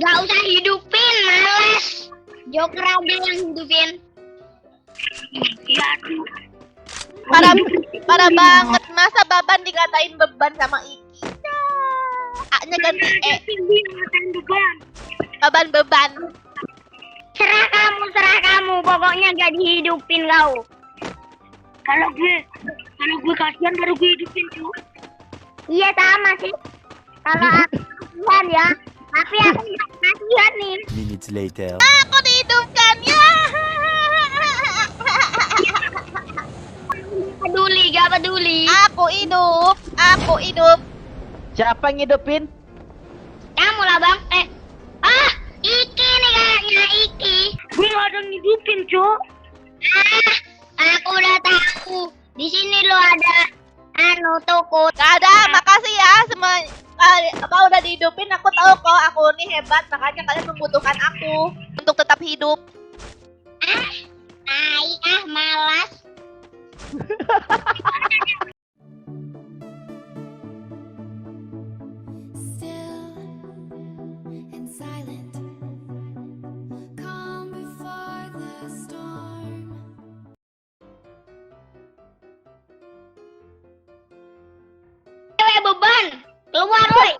Gak usah hidupin, males. Joker aja yang hidupin. Ya tuh. Parah banget, masa Baban dikatain beban sama Iki. A-nya ganti E. Baban beban. Serah kamu, pokoknya gak dihidupin kau. Kalau gue kasihan baru gue hidupin cuy. Iya sama sih. Kalau aku kasihan ya, tapi aku gak kasihan nih. Minutes later. Aku dihidupkan ya. Gak peduli. Aku hidup. Siapa yang ngidupin? Kamu lah bang. Iki nih kayaknya Iki. Gue gak ada ngidupin cuy. Aku udah tahu. Di sini lo ada toko. Gak ada, makasih ya semua. Apa udah dihidupin, aku tahu kok aku nih hebat, makanya kalian membutuhkan aku untuk tetap hidup. Malas. Still and silent, calm before the storm. Cewek beban. Keluar woi.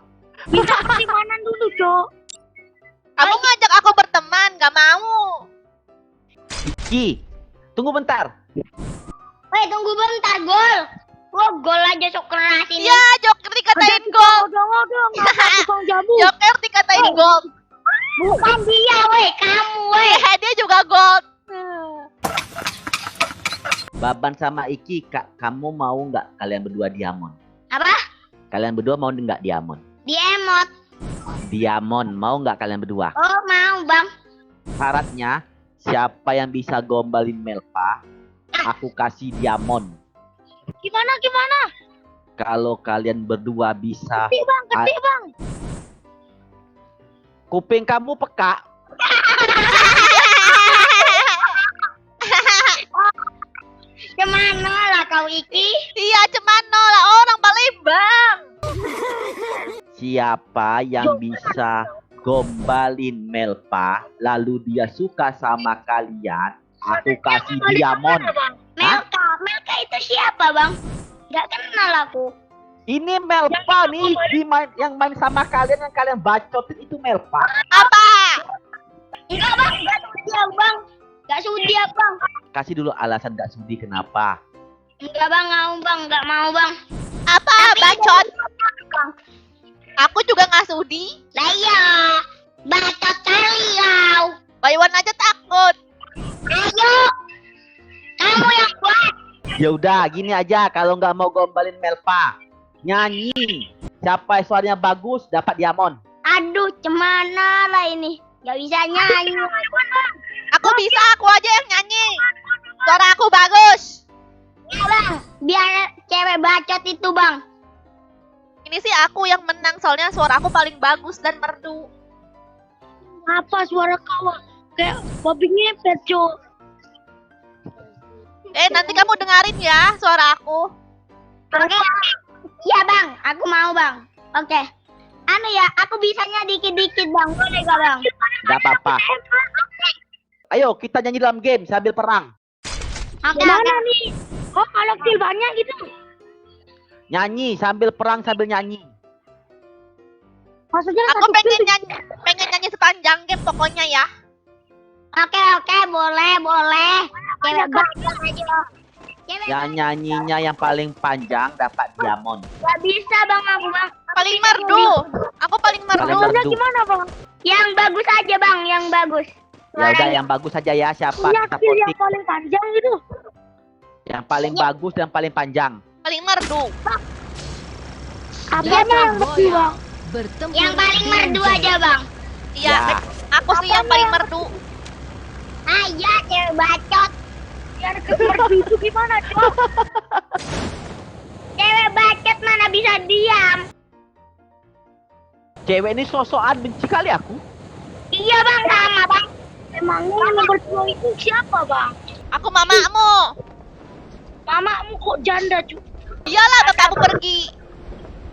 Bisa mana dulu, Cok? Kamu ngajak aku berteman, gak mau. Iki, tunggu bentar. Woi, tunggu bentar, gol. Gol aja sok keras ini. Ya, Joker dikatain gol. Tukang jamu. Joker dikatain gol. Bukan dia, woi, kamu, woi. Dia juga gol. Baban sama Iki, kamu mau nggak kalian berdua diamond? Apa? Kalian berdua mau nggak diamond? Di emot. Diamond, mau nggak kalian berdua? Oh, mau, Bang. Syaratnya, siapa yang bisa gombalin Melpa, aku kasih diamond. Gimana? Kalau kalian berdua bisa, Gede, Bang. kuping kamu peka. Kemana lah kau Iki? Iya, cemano lah orang Palembang. Siapa yang bisa gombalin Melpa, lalu dia suka sama kalian, aku kasih diamond. Melka itu siapa, Bang? Gak kenal aku. Ini Melpa nih, yang main sama kalian, yang kalian bacotin itu Melpa. Apa? Enggak, Bang. Gak sudi, Bang. Gak sudi, Bang. Kasih dulu alasan gak sudi kenapa. Enggak, Bang. Gak mau, Bang. Apa? Bacot. Bang. Aku juga gak sudi. Lah iya. Bacot kali kau. Baywan aja takut. Ayo. Kamu yang buat. Ya udah, gini aja, kalau nggak mau gombalin Melpa, nyanyi. Siapa yang suaranya bagus dapat diamond. Aduh, cemana lah ini. Gak bisa nyanyi. Aku bisa, aku aja yang nyanyi. Suara aku bagus. Ya, Bang. Biar cewek bacot itu, Bang. Ini sih aku yang menang, soalnya suara aku paling bagus dan merdu. Apa suara kau? Kayak babi ngepet, Cok. Nanti kamu dengerin ya suara aku. Oke. Iya, Bang. Aku mau, Bang. Oke. Anu ya, aku bisanya dikit-dikit, Bang. Boleh gak, Bang? Gak apa-apa. Ayo kita nyanyi dalam game sambil perang. Oke. Mana nih? Kok kalau kill banyak gitu? Nyanyi sambil perang sambil nyanyi. Maksudnya Aku pengen nyanyi sepanjang game pokoknya ya. Oke, boleh. Cewek bacot aja. Yang nyanyinya yang paling panjang dapat diamond. Gak bisa, Bang, aku, Bang. Paling merdu. Aku paling merdu. Paling merdu. Gimana, Bang? Yang bagus aja, Bang. Yang bagus. Ya udah, yang bagus saja ya. Siapa kita Yang voting. paling panjang gitu. Yang paling bagus dan paling panjang. Paling merdu. Apanya yang merdu, Bang? Bertempur Yang paling dengan merdu jarak. aja, Bang. Iya, Ya. aku sih yang paling merdu. Iya, cewek bacot. Biar merdu itu gimana, Cok? Cewek bacot mana bisa diam? Cewek ini sosokan benci kali aku. Iya, Bang, sama, Bang. Emangnya nomor 2 itu siapa, Bang? Aku mamamu. Mamamu kok janda, Cuk? Iyalah, bapakmu pergi.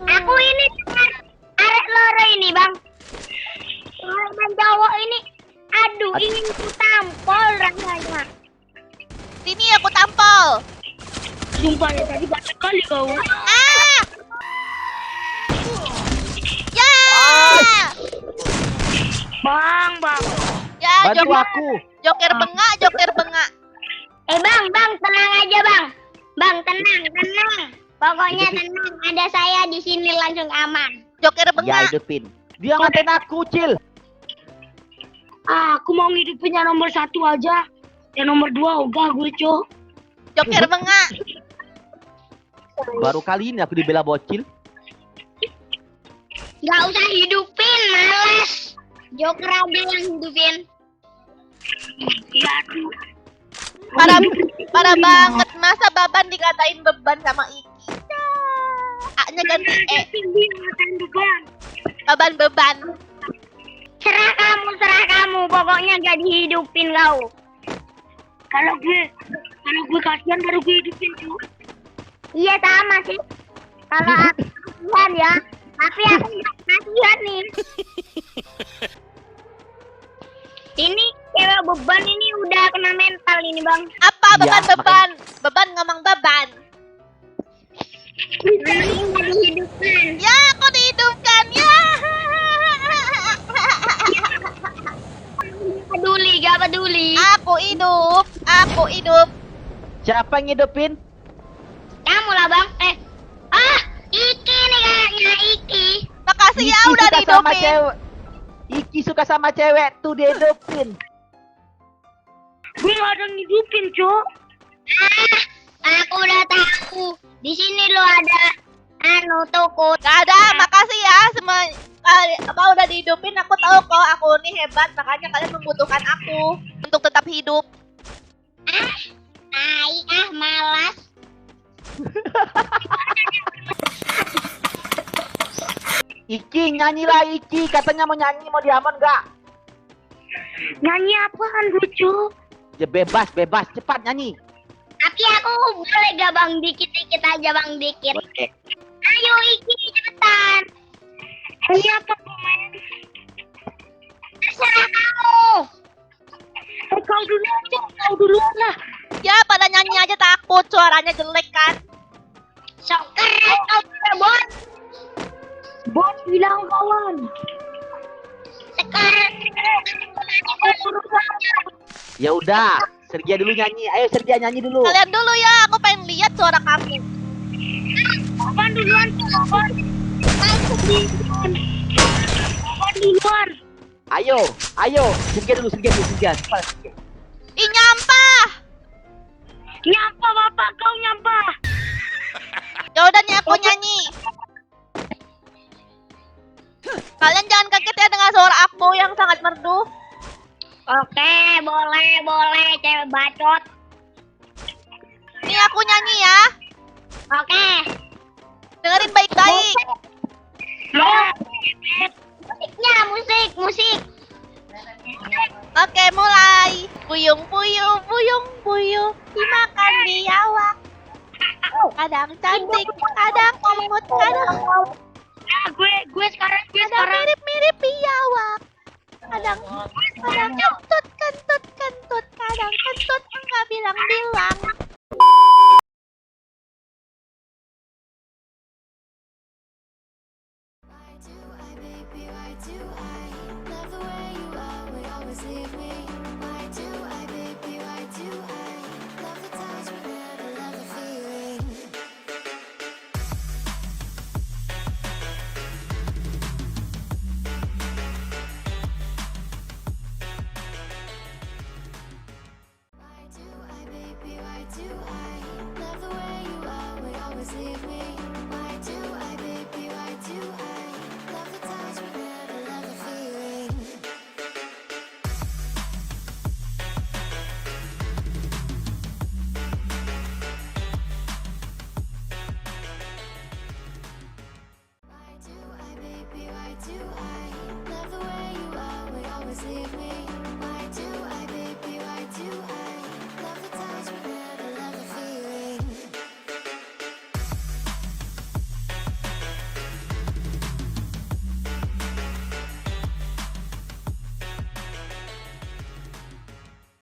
Aku ini cuma arek loro ini, Bang. ini. Aduh, ingin ku tampol rasanya. Sini aku tampol. Sumpah ya, tadi banyak kali kau. Ah! Ya! Bang. Ya, Bantu aku. Joker bengak. Bang, tenang aja, Bang. Bang, tenang. Pokoknya tenang, ada saya di sini langsung aman. Joker Ya bengak. hidupin. Dia ngatain aku, Cil. Aku mau ngidupin yang nomor 1 aja. Yang nomor 2 ogah gue, Cok. Joker bengak. Baru kali ini aku dibela bocil. Gak usah hidupin, males. Joker aja yang hidupin. Ya, aduh. Parah banget. Masa Baban dikatain beban sama Iki? Ya. A-nya ganti E. Baban beban. Serah kamu. Pokoknya gak dihidupin kau. Kalau gue kasihan baru gue hidupin, Cok. Iya sama sih. Kalau aku kasihan ya. Tapi aku gak kasihan nih. Ini cewek beban ini udah kena mental ini, Bang. Apa Ya, beban? Beban ngomong beban. Ini gak dihidupin. Ya, aku dihidupkan. Ya. Gak peduli. Aku hidup. Siapa yang ngidupin? Kamu lah, Bang. Iki nih kayaknya, Iki. Makasih ya Iki udah suka sama dihidupin. cewek. Iki suka sama cewek tuh dia hidupin. Gue gak ada ngidupin, Cok. Aku udah tahu. Di sini lo ada toko. Gak ada, makasih ya semua. Apa udah dihidupin, aku tahu kok aku nih hebat, makanya kalian membutuhkan aku untuk tetap hidup. Malas. Iki nyanyilah Iki, katanya mau nyanyi, mau diamon nggak? Nyanyi apaan, lucu? Ya bebas, cepat nyanyi. Tapi aku boleh gak, Bang? Dikit-dikit aja, Bang, dikit. Oke. Ayo, Iki, cepetan. Ini apa, Bang? Terserah kamu. Kau duluan lah. Ya pada nyanyi aja takut, suaranya jelek kan. Sok keren kau, bot. Bot bilang kawan. Sekarang Ya udah, Sergia dulu nyanyi. Ayo Sergia nyanyi dulu. Kalian dulu ya, aku pengen lihat suara kamu. Apaan duluan, Apaan? Aku duluan. Apaan duluan? Ayo, Sergia dulu, Sergia. Cepat, Sergia. Ih, nyampah. Nyampah, Bapak, kau nyampah. Ya udah nih aku nyanyi. Kalian jangan kaget ya dengan suara aku yang sangat merdu. Oke, boleh, cewek bacot. Nih aku nyanyi ya. Oke. Dengerin baik-baik. Musiknya, musik. Oke, mulai. Puyung, dimakan biawak. Kadang cantik, kadang imut, kadang Gue sekarang. mirip biawak. Kadang kentut, kadang kentut, enggak bilang-bilang.